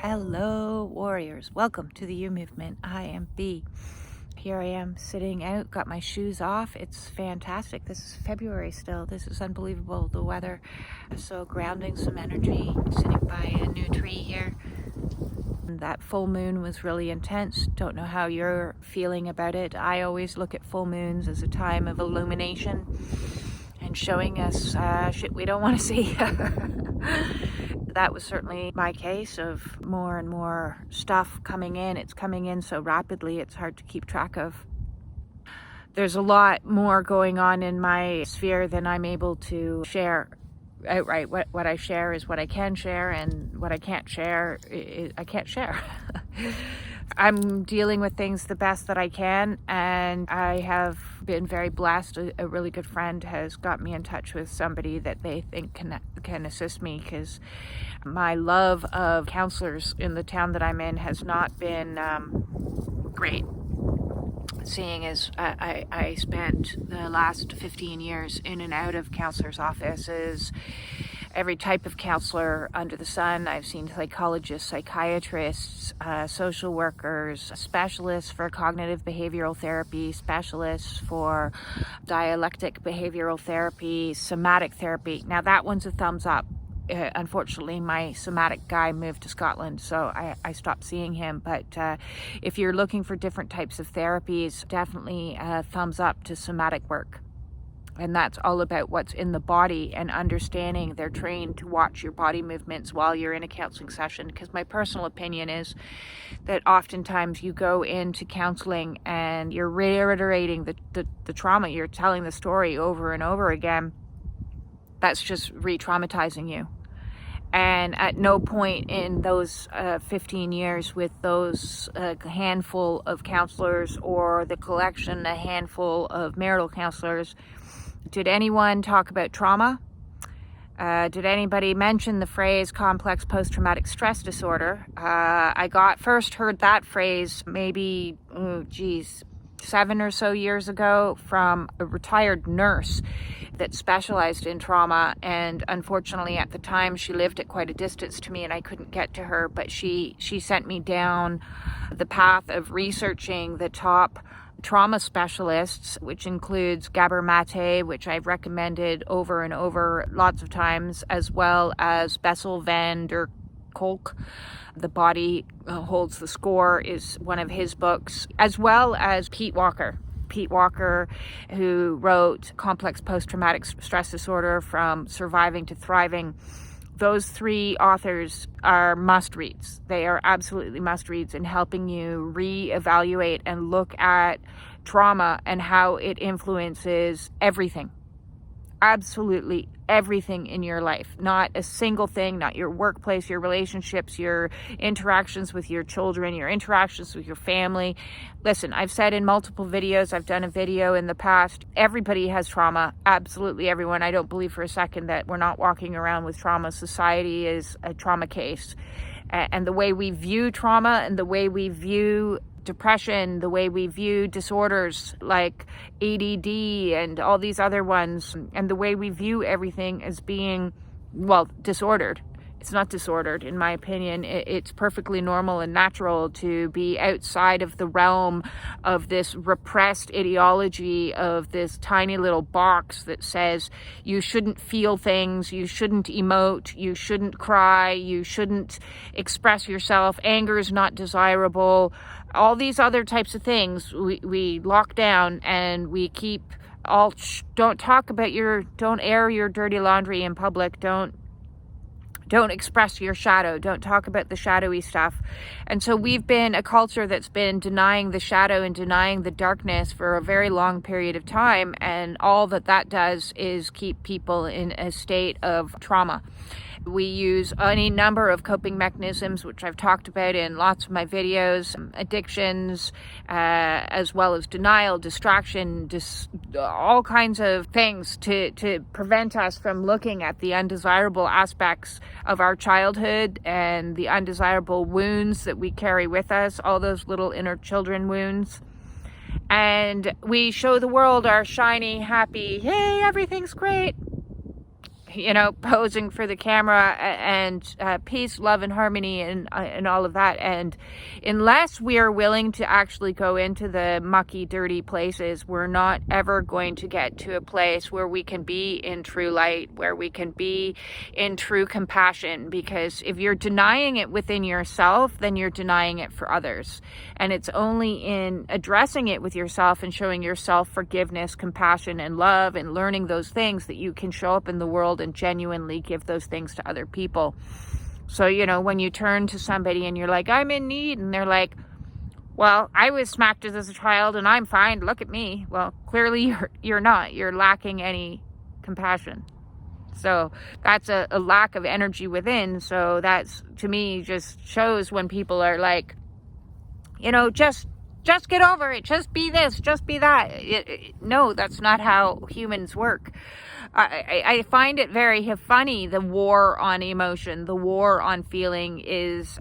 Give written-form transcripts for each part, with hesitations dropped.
Hello, warriors. Welcome to the U Movement. I am B. Here I am sitting out, got my shoes off. It's fantastic. This is February still. This is unbelievable. The weather is so grounding, some energy. Sitting by a new tree here. That full moon was really intense. Don't know how you're feeling about it. I always look at full moons as a time of illumination and showing us shit we don't want to see. That was certainly my case of more and more stuff coming in. It's coming in so rapidly, it's hard to keep track of. There's a lot more going on in my sphere than I'm able to share outright. What I share is what I can share, and what I can't share, I can't share. I'm dealing with things the best that I can, and I have been very blessed. A really good friend has got me in touch with somebody that they think can assist me, because my love of counselors in the town that I'm in has not been great. Seeing as I spent the last 15 years in and out of counselors' offices, every type of counselor under the sun. I've seen psychologists, psychiatrists, social workers, specialists for cognitive behavioral therapy, specialists for dialectic behavioral therapy, somatic therapy. Now that one's a thumbs up. Unfortunately, my somatic guy moved to Scotland, so I stopped seeing him. But if you're looking for different types of therapies, definitely thumbs up to somatic work. And that's all about what's in the body and understanding. They're trained to watch your body movements while you're in a counseling session. Because my personal opinion is that oftentimes you go into counseling and you're reiterating the trauma. You're telling the story over and over again. That's just re-traumatizing you. And at no point in those 15 years with those handful of counselors, or the collection, a handful of marital counselors, did anyone talk about trauma? Did anybody mention the phrase complex post-traumatic stress disorder? I first heard that phrase maybe, 7 or so years ago from a retired nurse that specialized in trauma. And unfortunately at the time she lived at quite a distance to me and I couldn't get to her, but she sent me down the path of researching the top trauma specialists, which includes Gabor Mate, which I've recommended over and over lots of times, as well as Bessel van der Kolk. The Body Holds the Score is one of his books, as well as Pete Walker, who wrote Complex Post-Traumatic Stress Disorder, From Surviving to Thriving. Those three authors are must-reads. They are absolutely must-reads in helping you reevaluate and look at trauma and how it influences everything. Absolutely everything in your life. Not a single thing, not your workplace, your relationships, your interactions with your children, your interactions with your family. Listen, I've said in multiple videos, I've done a video in the past, everybody has trauma. Absolutely everyone. I don't believe for a second that we're not walking around with trauma. Society is a trauma case. And the way we view trauma and the way we view depression, the way we view disorders like ADD and all these other ones, and the way we view everything as being, disordered. It's not disordered, in my opinion. It's perfectly normal and natural to be outside of the realm of this repressed ideology of this tiny little box that says you shouldn't feel things, you shouldn't emote, you shouldn't cry, you shouldn't express yourself, anger is not desirable. All these other types of things we lock down, and we keep don't air your dirty laundry in public. Don't express your shadow. Don't talk about the shadowy stuff. And so we've been a culture that's been denying the shadow and denying the darkness for a very long period of time. And all that does is keep people in a state of trauma. We use any number of coping mechanisms, which I've talked about in lots of my videos, addictions, as well as denial, distraction, all kinds of things to prevent us from looking at the undesirable aspects of our childhood and the undesirable wounds that we carry with us, all those little inner children wounds. And we show the world our shiny, happy, hey, everything's great. posing for the camera and peace, love, and harmony and all of that. And unless we are willing to actually go into the mucky, dirty places, we're not ever going to get to a place where we can be in true light, where we can be in true compassion. Because if you're denying it within yourself, then you're denying it for others. And it's only in addressing it with yourself and showing yourself forgiveness, compassion, and love, and learning those things that you can show up in the world and genuinely give those things to other people. So, when you turn to somebody and you're like, I'm in need, and they're like, well, I was smacked as a child and I'm fine, look at me. Well, clearly you're not. You're lacking any compassion. So that's a lack of energy within. So that's, to me, just shows when people are like, just get over it, just be this, just be that. No, that's not how humans work. I find it very funny, the war on emotion, the war on feeling is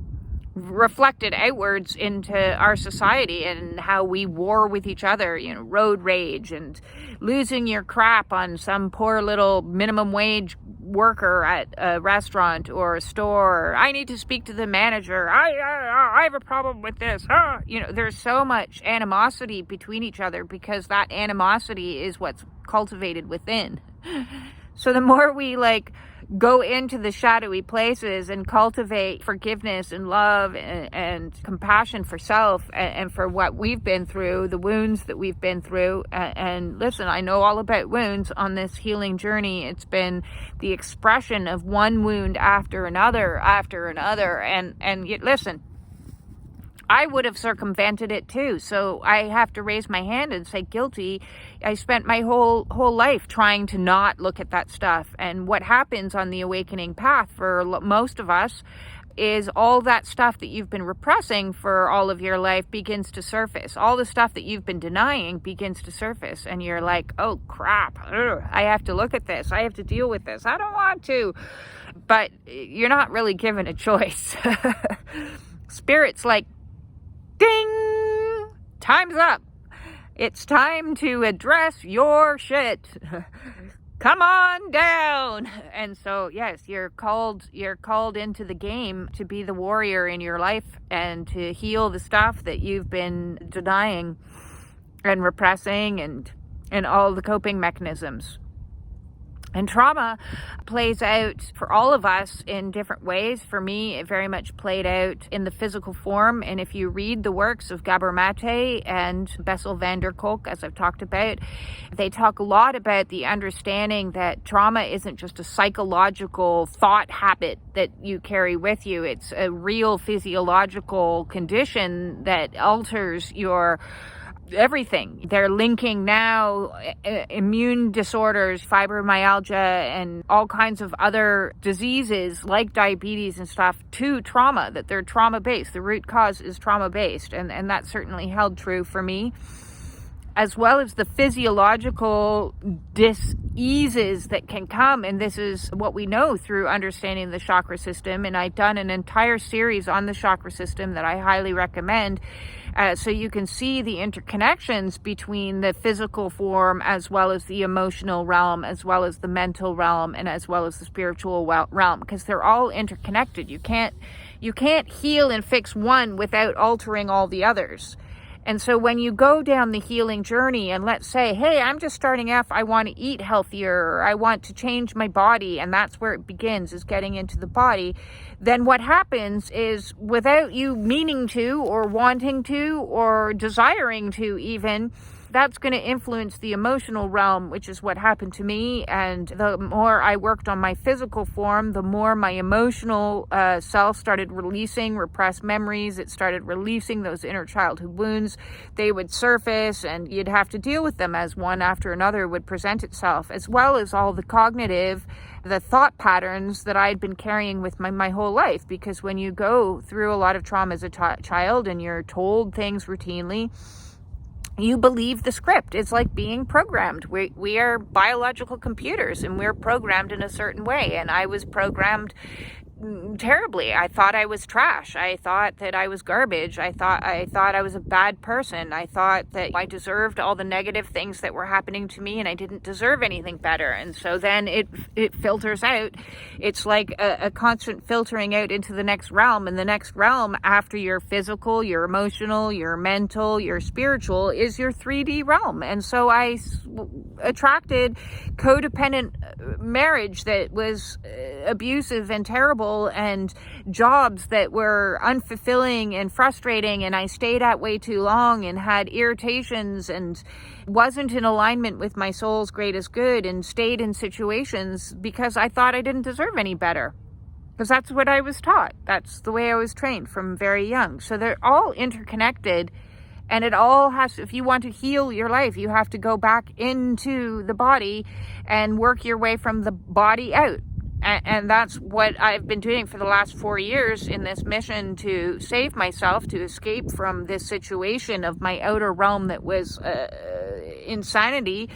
reflected outwards into our society and how we war with each other, road rage and losing your crap on some poor little minimum wage worker at a restaurant or a store. I need to speak to the manager. I have a problem with this. There's so much animosity between each other because that animosity is what's cultivated within. So the more we go into the shadowy places and cultivate forgiveness and love and compassion for self and for what we've been through, the wounds that we've been through. And listen, I know all about wounds on this healing journey. It's been the expression of one wound after another. And yet, listen, I would have circumvented it too. So I have to raise my hand and say guilty. I spent my whole life trying to not look at that stuff. And what happens on the awakening path for most of us is all that stuff that you've been repressing for all of your life begins to surface. All the stuff that you've been denying begins to surface. And you're like, oh crap, I have to look at this. I have to deal with this. I don't want to. But you're not really given a choice. Spirit's like, ding! Time's up. It's time to address your shit. Come on down. And so, yes, you're called into the game to be the warrior in your life and to heal the stuff that you've been denying and repressing and all the coping mechanisms. And trauma plays out for all of us in different ways. For me, it very much played out in the physical form. And if you read the works of Gabor Mate and Bessel van der Kolk, as I've talked about, they talk a lot about the understanding that trauma isn't just a psychological thought habit that you carry with you. It's a real physiological condition that alters your everything. They're linking now immune disorders, fibromyalgia, and all kinds of other diseases like diabetes and stuff to trauma, that they're trauma-based. The root cause is trauma-based, and that certainly held true for me, as well as the physiological diseases that can come. And this is what we know through understanding the chakra system. And I've done an entire series on the chakra system that I highly recommend. So you can see the interconnections between the physical form as well as the emotional realm, as well as the mental realm, and as well as the spiritual realm, because they're all interconnected. You can't heal and fix one without altering all the others. And so when you go down the healing journey and let's say, hey, I'm just starting off, I want to eat healthier, or I want to change my body, and that's where it begins, is getting into the body, then what happens is, without you meaning to or wanting to or desiring to even, that's going to influence the emotional realm, which is what happened to me. And the more I worked on my physical form, the more my emotional self started releasing repressed memories. It started releasing those inner childhood wounds. They would surface and you'd have to deal with them as one after another would present itself, as well as all the cognitive, the thought patterns that I'd been carrying with my whole life. Because when you go through a lot of trauma as a child and you're told things routinely, you believe the script. It's like being programmed. We are biological computers and we're programmed in a certain way. And I was programmed terribly. I thought I was trash. I thought that I was garbage. I thought I was a bad person. I thought that I deserved all the negative things that were happening to me and I didn't deserve anything better. And so then it filters out. It's like a constant filtering out into the next realm, and the next realm after your physical, your emotional, your mental, your spiritual is your 3D realm. And so I attracted codependent marriage that was abusive and terrible, and jobs that were unfulfilling and frustrating, and I stayed at way too long and had irritations and wasn't in alignment with my soul's greatest good, and stayed in situations because I thought I didn't deserve any better, because that's what I was taught. That's the way I was trained from very young. So they're all interconnected. And it all has, if you want to heal your life, you have to go back into the body and work your way from the body out. And that's what I've been doing for the last 4 years in this mission to save myself, to escape from this situation of my outer realm that was insanity,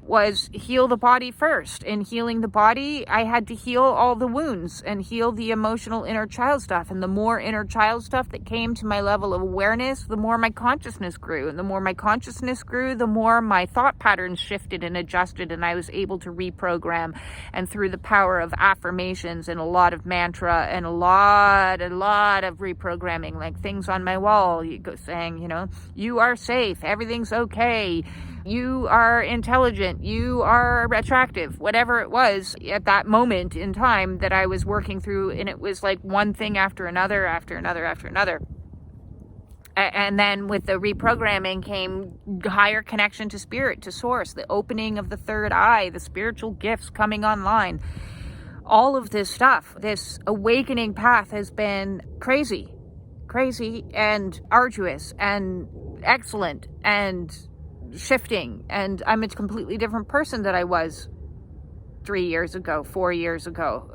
was heal the body first. In healing the body, I had to heal all the wounds and heal the emotional inner child stuff. And the more inner child stuff that came to my level of awareness, the more my consciousness grew. And the more my consciousness grew, the more my thought patterns shifted and adjusted, and I was able to reprogram. And through the power of affirmations and a lot of mantra and a lot of reprogramming, like things on my wall, you go saying, you are safe, everything's okay, you are intelligent, you are attractive, whatever it was at that moment in time that I was working through. And it was like one thing after another, after another, after another. And then with the reprogramming came higher connection to spirit, to source, the opening of the third eye, the spiritual gifts coming online. All of this stuff, this awakening path has been crazy and arduous and excellent and shifting. And I'm a completely different person than I was 3 years ago, 4 years ago.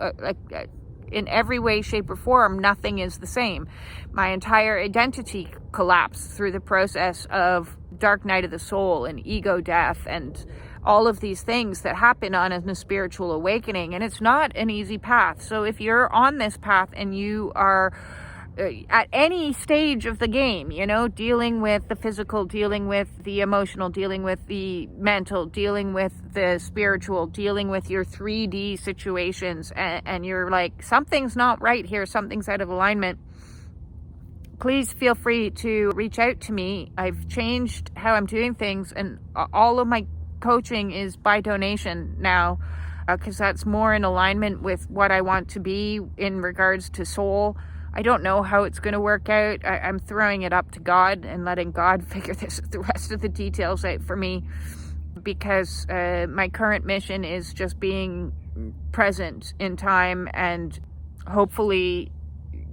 In every way, shape, or form, nothing is the same. My entire identity collapsed through the process of dark night of the soul and ego death and all of these things that happen on a spiritual awakening. And it's not an easy path. So if you're on this path and you are at any stage of the game, dealing with the physical, dealing with the emotional, dealing with the mental, dealing with the spiritual, dealing with your 3D situations, and you're like, something's not right here, something's out of alignment, please feel free to reach out to me. I've changed how I'm doing things, and all of my coaching is by donation now, because that's more in alignment with what I want to be in regards to soul. I don't know how it's going to work out. I'm throwing it up to God and letting God figure the rest of the details out for me, because my current mission is just being present in time, and hopefully,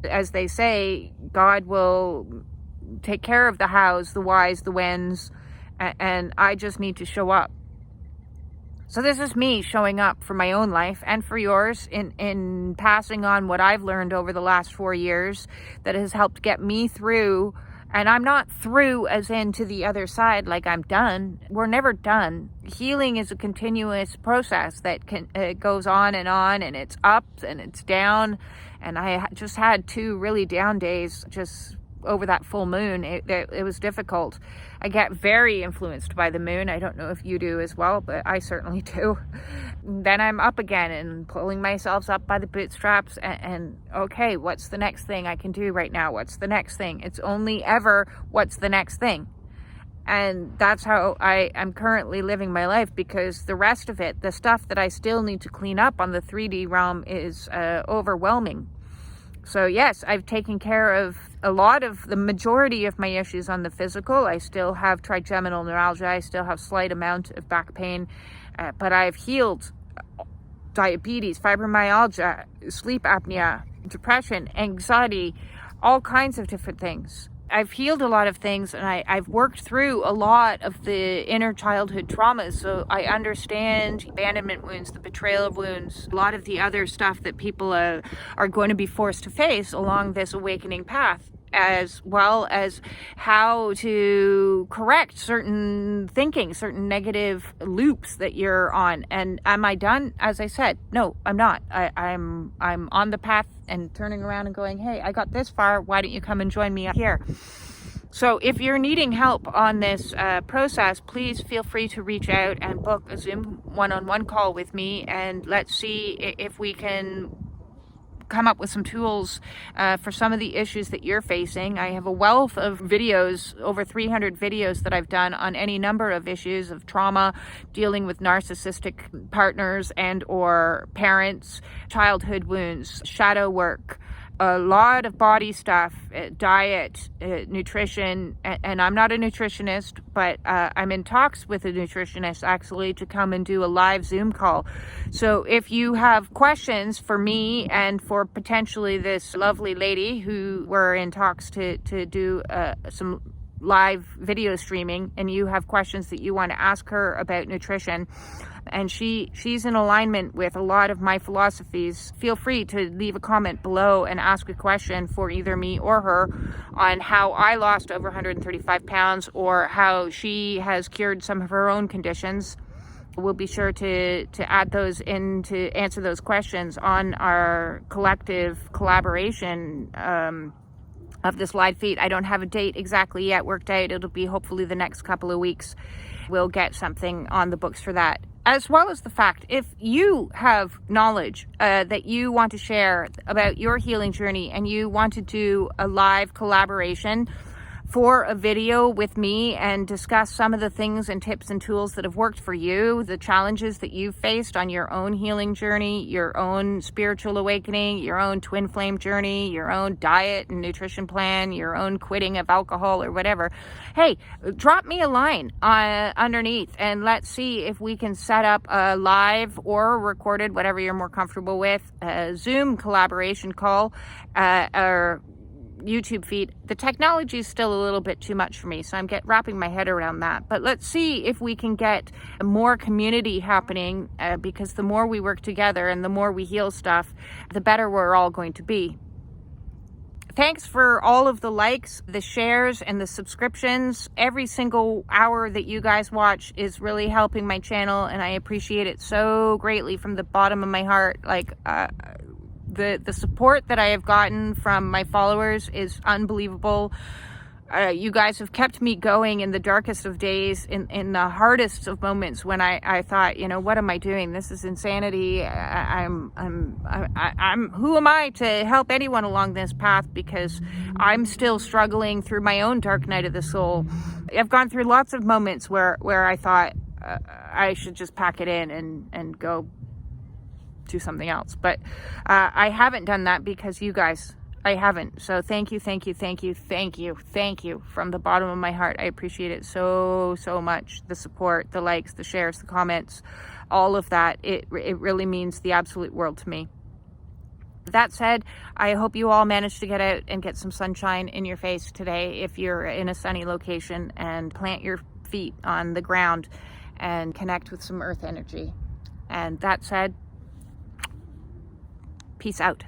as they say, God will take care of the hows, the whys, the whens, and I just need to show up. So this is me showing up for my own life and for yours in passing on what I've learned over the last 4 years that has helped get me through. And I'm not through as in to the other side, like I'm done. We're never done. Healing is a continuous process that goes on, and it's up and it's down. And I just had 2 really down days just over that full moon. It was difficult. I get very influenced by the moon. I don't know if you do as well, but I certainly do. Then I'm up again and pulling myself up by the bootstraps and okay, what's the next thing I can do right now? What's the next thing? It's only ever what's the next thing. And that's how I'm currently living my life, because the rest of it, the stuff that I still need to clean up on the 3D realm, is overwhelming. So yes, I've taken care of a lot of the majority of my issues on the physical. I still have trigeminal neuralgia. I still have slight amount of back pain, but I've healed diabetes, fibromyalgia, sleep apnea, depression, anxiety, all kinds of different things. I've healed a lot of things, and I've worked through a lot of the inner childhood traumas, so I understand abandonment wounds, the betrayal wounds, a lot of the other stuff that people are going to be forced to face along this awakening path. as well as how to correct certain thinking, certain negative loops that you're on. And am I done? As I said, no, I'm not. I'm on the path and turning around and going, hey, I got this far. Why don't you come and join me up here? So if you're needing help on this process, please feel free to reach out and book a Zoom one-on-one call with me, and let's see if we can come up with some tools for some of the issues that you're facing. I have a wealth of videos, over 300 videos that I've done on any number of issues of trauma, dealing with narcissistic partners and or parents, childhood wounds, shadow work, a lot of body stuff, diet, nutrition, and I'm not a nutritionist, but I'm in talks with a nutritionist actually to come and do a live Zoom call. So if you have questions for me and for potentially this lovely lady who we're in talks to do some live video streaming, and you have questions that you want to ask her about nutrition, and she's in alignment with a lot of my philosophies, feel free to leave a comment below and ask a question for either me or her on how I lost over 135 pounds or how she has cured some of her own conditions. We'll be sure to add those in to answer those questions on our collective collaboration of this live feed. I don't have a date exactly yet worked out. It'll be hopefully the next couple of weeks. We'll get something on the books for that. As well as the fact, if you have knowledge that you want to share about your healing journey and you want to do a live collaboration for a video with me and discuss some of the things and tips and tools that have worked for you, the challenges that you've faced on your own healing journey, your own spiritual awakening, your own twin flame journey, your own diet and nutrition plan, your own quitting of alcohol or whatever, hey, drop me a line underneath and let's see if we can set up a live or recorded, whatever you're more comfortable with, a Zoom collaboration call or YouTube feed. The technology is still a little bit too much for me, so I'm wrapping my head around that. But let's see if we can get more community happening, because the more we work together and the more we heal stuff, the better we're all going to be. Thanks for all of the likes, the shares, and the subscriptions. Every single hour that you guys watch is really helping my channel, and I appreciate it so greatly from the bottom of my heart. Like, the support that I have gotten from my followers is unbelievable. You guys have kept me going in the darkest of days, in the hardest of moments when I thought, you know, what am I doing? This is insanity. I'm who am I to help anyone along this path, because I'm still struggling through my own dark night of the soul. I've gone through lots of moments where I thought I should just pack it in and go do something else, but I haven't done that because you guys. I haven't. So thank you from the bottom of my heart. I appreciate it so much. The support, the likes, the shares, the comments, all of that. It really means the absolute world to me. That said, I hope you all manage to get out and get some sunshine in your face today if you're in a sunny location, and plant your feet on the ground and connect with some earth energy. And that said, peace out.